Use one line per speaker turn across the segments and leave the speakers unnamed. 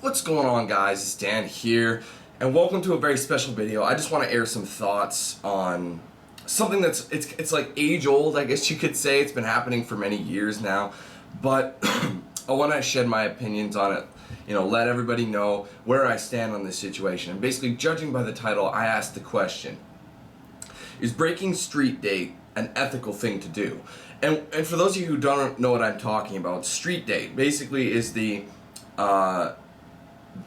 What's going on, guys? It's Dan here, and welcome to a very special video. I just want to air some thoughts on something that's it's like age old, I guess you could say. It's been happening for many years now, but I want to shed my opinions on it. Let everybody know where I stand on this situation. And basically, judging by the title, I asked the question: is breaking street date an ethical thing to do? And for those of you who don't know what I'm talking about, street date basically is the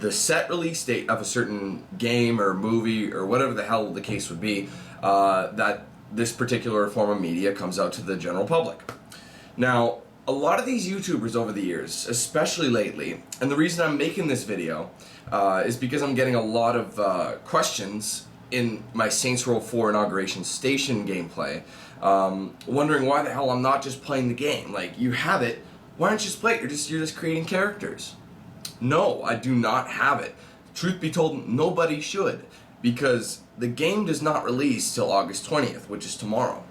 set release date of a certain game or movie or whatever the hell the case would be, that this particular form of media comes out to the general public. Now, a lot of these YouTubers over the years, especially lately, and the reason I'm making this video is because I'm getting a lot of questions in my Saints Row 4 Inauguration Station gameplay, wondering why the hell I'm not just playing the game. Like, you have it, why don't you just play it? You're just creating characters. No, I do not have it. Truth be told, nobody should, because the game does not release till August 20th, which is tomorrow.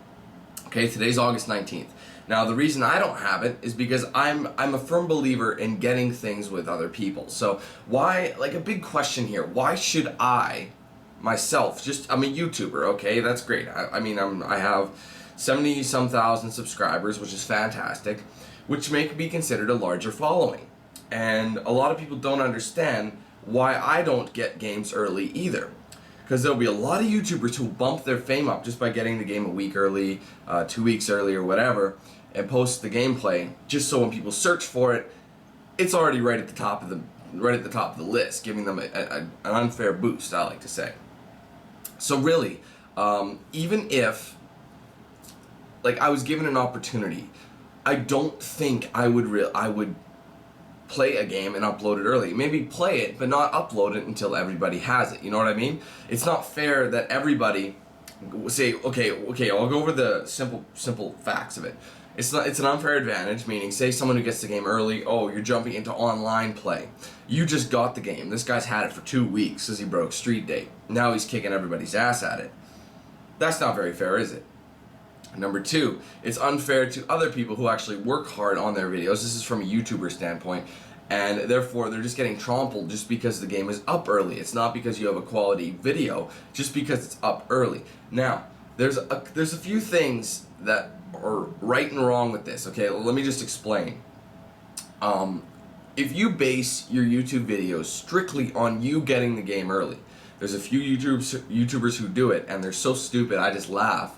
Okay, today's August 19th. Now, the reason I don't have it is because I'm a firm believer in getting things with other people. So why, like, a big question here, why should I, myself, I'm a YouTuber, okay, that's great. I have 70-some thousand subscribers, which is fantastic, which make me considered a larger following. And a lot of people don't understand why I don't get games early either. Because there'll be a lot of YouTubers who bump their fame up just by getting the game a week early, 2 weeks early or whatever, and post the gameplay, just so when people search for it, it's already right at the top of the list, giving them an unfair boost, I like to say. So really, even if, like, I was given an opportunity, I don't think I would play a game and upload it early. Maybe play it, but not upload it until everybody has it. You know what I mean? It's not fair that everybody say, okay, I'll go over the simple facts of it. It's an unfair advantage, meaning, say someone who gets the game early, oh, you're jumping into online play. You just got the game. This guy's had it for 2 weeks as he broke street date. Now he's kicking everybody's ass at it. That's not very fair, is it? Number two, it's unfair to other people who actually work hard on their videos. This is from a YouTuber standpoint, and therefore they're just getting trampled just because the game is up early. It's not because you have a quality video, just because it's up early. Now, there's a few things that are right and wrong with this. Okay, let me just explain. If you base your YouTube videos strictly on you getting the game early, there's a few YouTubers who do it, and they're so stupid I just laugh.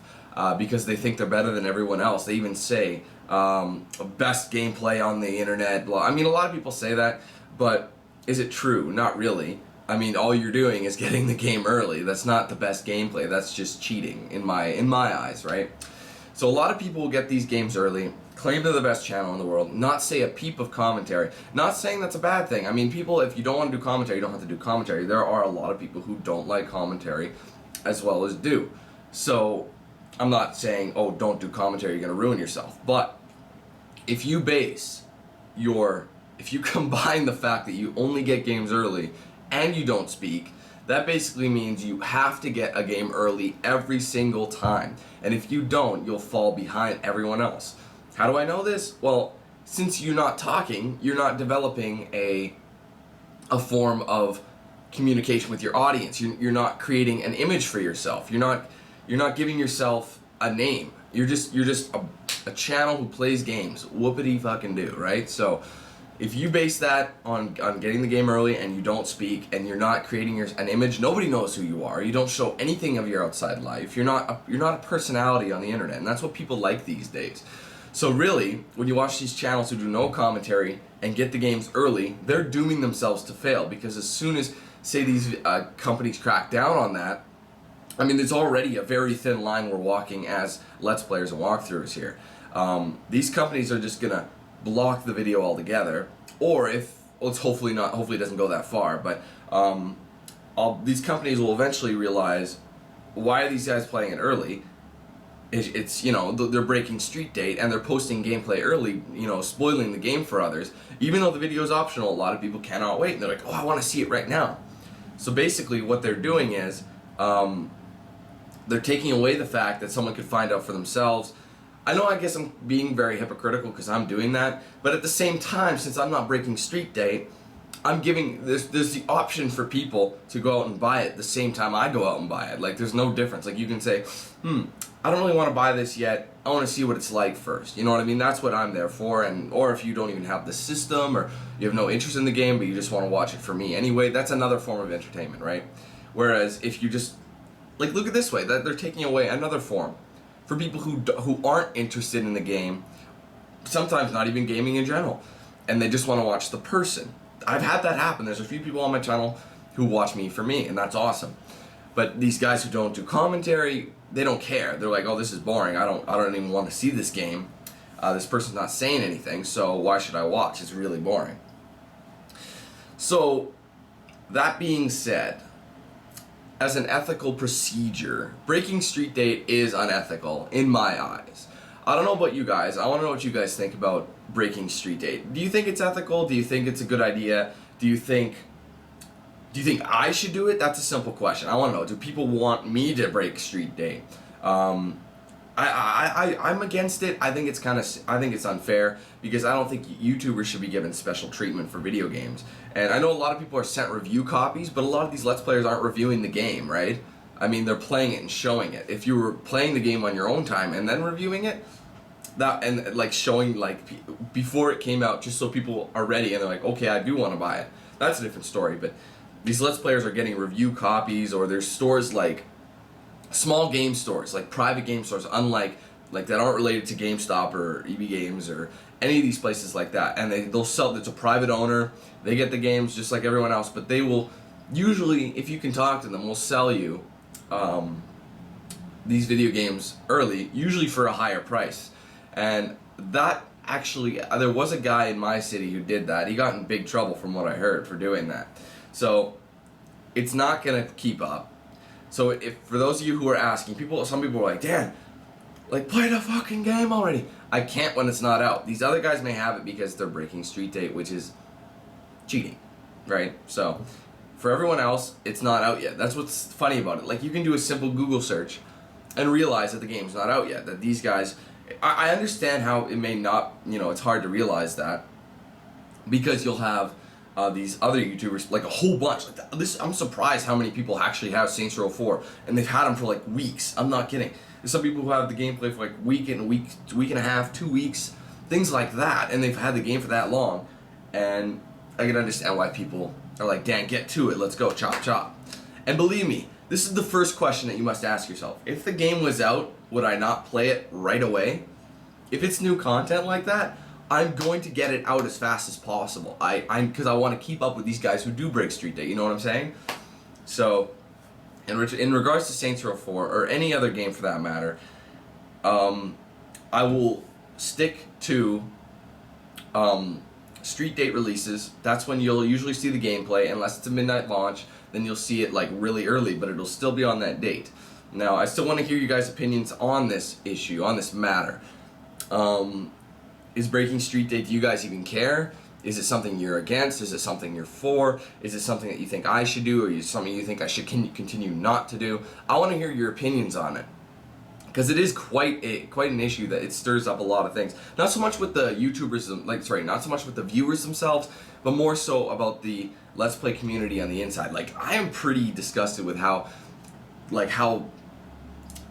Because they think they're better than everyone else. They even say, best gameplay on the internet. I mean, a lot of people say that, but is it true? Not really. I mean, all you're doing is getting the game early. That's not the best gameplay. That's just cheating in my eyes, right? So a lot of people will get these games early, claim they're the best channel in the world, not say a peep of commentary. Not saying that's a bad thing. I mean, people, if you don't want to do commentary, you don't have to do commentary. There are a lot of people who don't like commentary as well as do. So I'm not saying, oh, don't do commentary, you're going to ruin yourself. But if you combine the fact that you only get games early and you don't speak, that basically means you have to get a game early every single time. And if you don't, you'll fall behind everyone else. How do I know this? Well, since you're not talking, you're not developing a form of communication with your audience. You're not creating an image for yourself. You're not giving yourself a name. You're just a channel who plays games. Whoopity fucking do, right? So if you base that on getting the game early and you don't speak and you're not creating an image, nobody knows who you are. You don't show anything of your outside life. You're not a personality on the internet, and that's what people like these days. So really, when you watch these channels who do no commentary and get the games early, they're dooming themselves to fail, because as soon as, say, these companies crack down on that, I mean, there's already a very thin line we're walking as Let's Players and walkthroughs here. These companies are just gonna block the video altogether, or hopefully it doesn't go that far, but these companies will eventually realize, why are these guys playing it early? It's they're breaking street date and they're posting gameplay early, spoiling the game for others. Even though the video is optional, a lot of people cannot wait, and they're like, oh, I want to see it right now. So basically what they're doing is, they're taking away the fact that someone could find out for themselves. I guess I'm being very hypocritical because I'm doing that, but at the same time, since I'm not breaking street date, I'm giving there's the option for people to go out and buy it the same time I go out and buy it. Like there's no difference. Like you can say, I don't really want to buy this yet. I want to see what it's like first. You know what I mean? That's what I'm there for. And or if you don't even have the system or you have no interest in the game but you just want to watch it for me anyway, that's another form of entertainment, right? Whereas if you just like look at it this way, that they're taking away another form for people who aren't interested in the game, sometimes not even gaming in general, and they just want to watch the person. I've had that happen. There's a few people on my channel who watch me for me, and that's awesome. But these guys who don't do commentary, they don't care. They're like, oh, this is boring. I don't even want to see this game. This person's not saying anything, so why should I watch? It's really boring. So, that being said, as an ethical procedure, breaking street date is unethical in my eyes. I don't know about you guys. I want to know what you guys think about breaking street date. Do you think it's ethical? Do you think it's a good idea? Do you think I should do it? That's a simple question. I want to know, do people want me to break street date? I'm against it. I think it's unfair because I don't think YouTubers should be given special treatment for video games. And I know a lot of people are sent review copies, but a lot of these Let's Players aren't reviewing the game, right? I mean, they're playing it and showing it. If you were playing the game on your own time and then reviewing it, that and like showing like before it came out, just so people are ready and they're like, okay, I do want to buy it. That's a different story. But these Let's Players are getting review copies, or there's stores like small game stores, like private game stores, unlike like that aren't related to GameStop or EB Games or any of these places like that. And they'll sell. It's a private owner. They get the games just like everyone else, but they will usually, if you can talk to them, will sell you these video games early, usually for a higher price. And that actually, there was a guy in my city who did that. He got in big trouble from what I heard for doing that. So it's not gonna keep up. So if for those of you who are asking, some people are like, Dan, like play the fucking game already. I can't when it's not out. These other guys may have it because they're breaking street date, which is cheating, right? So for everyone else, it's not out yet. That's what's funny about it. Like you can do a simple Google search and realize that the game's not out yet. That these guys, I understand how it may not, it's hard to realize that because you'll have these other YouTubers, like a whole bunch. Like this, I'm surprised how many people actually have Saints Row 4, and they've had them for like weeks. I'm not kidding. There's some people who have the gameplay for like week and a half, 2 weeks, things like that, and they've had the game for that long. And I can understand why people are like, Dan, get to it, let's go, chop chop. And believe me, this is the first question that you must ask yourself. If the game was out, would I not play it right away? If it's new content like that, I'm going to get it out as fast as possible. Because I want to keep up with these guys who do break street date, you know what I'm saying? So, in regards to Saints Row 4, or any other game for that matter, I will stick to street date releases. That's when you'll usually see the gameplay, unless it's a midnight launch, then you'll see it like really early, but it'll still be on that date. Now, I still want to hear you guys' opinions on this issue, on this matter. Is breaking street date, do you guys even care? Is it something you're against? Is it something you're for? Is it something that you think I should do, or is it something you think I should continue not to do? I want to hear your opinions on it, because it is quite an issue that it stirs up a lot of things. Not so much with the YouTubers, not so much with the viewers themselves, but more so about the Let's Play community on the inside. Like, I am pretty disgusted with how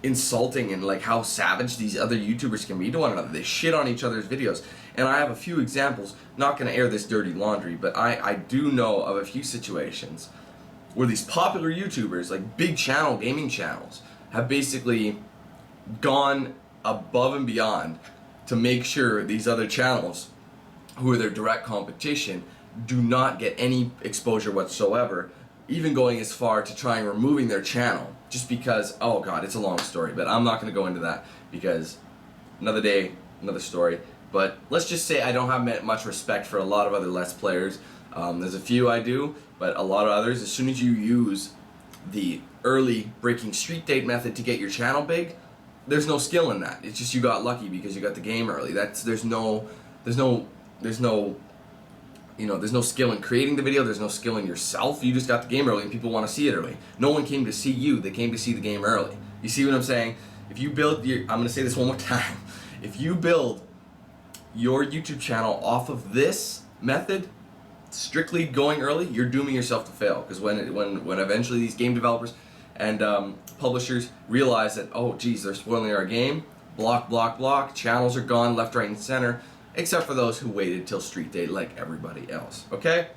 insulting and like how savage these other YouTubers can be to one another. They shit on each other's videos, and I have a few examples. Not going to air this dirty laundry, but I do know of a few situations where these popular YouTubers, like big gaming channels, have basically gone above and beyond to make sure these other channels, who are their direct competition, do not get any exposure whatsoever, even going as far to trying removing their channel, just because, oh god, it's a long story, but I'm not going to go into that because another day, another story. But let's just say I don't have much respect for a lot of other Let's Players. There's a few I do, but a lot of others, as soon as you use the early breaking street date method to get your channel big, there's no skill in that. It's just you got lucky because you got the game early. There's no skill in creating the video. There's no skill in yourself. You just got the game early, and people want to see it early. No one came to see you. They came to see the game early. You see what I'm saying? If you build I'm going to say this one more time. If you build your YouTube channel off of this method, strictly going early, you're dooming yourself to fail. Because when eventually these game developers and publishers realize that, oh geez, they're spoiling our game, block, channels are gone left, right, and center, except for those who waited till street date like everybody else. Okay?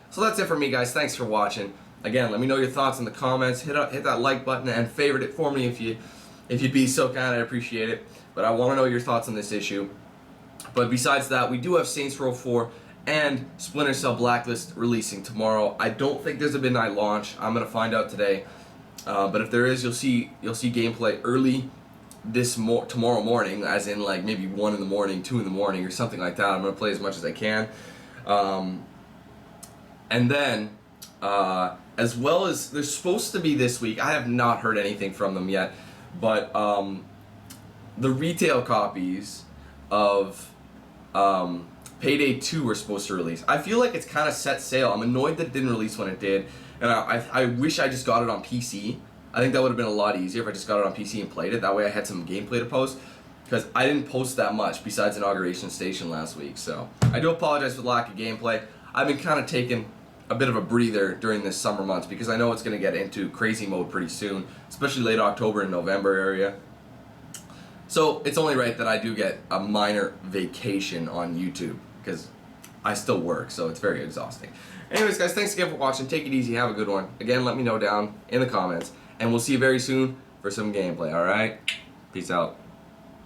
So that's it for me, guys. Thanks for watching. Again, let me know your thoughts in the comments. Hit that like button and favorite it for me if you'd be so kind. I'd appreciate it. But I want to know your thoughts on this issue. But besides that, we do have Saints Row 4 and Splinter Cell Blacklist releasing tomorrow. I don't think there's a midnight launch. I'm gonna find out today. But if there is, you'll see gameplay early tomorrow morning, as in like maybe 1 in the morning, 2 in the morning, or something like that. I'm gonna play as much as I can. And then, as well as, there's supposed to be this week, I have not heard anything from them yet, but the retail copies of Payday 2 were supposed to release. I feel like it's kind of set sail. I'm annoyed that it didn't release when it did, and I wish I just got it on PC. I think that would have been a lot easier if I just got it on PC and played it. That way I had some gameplay to post, because I didn't post that much besides Inauguration Station last week. So I do apologize for the lack of gameplay. I've been kind of taking a bit of a breather during this summer months because I know it's going to get into crazy mode pretty soon, especially late October and November area. So it's only right that I do get a minor vacation on YouTube because I still work, so it's very exhausting. Anyways, guys, thanks again for watching. Take it easy. Have a good one. Again, let me know down in the comments, and we'll see you very soon for some gameplay, alright? Peace out.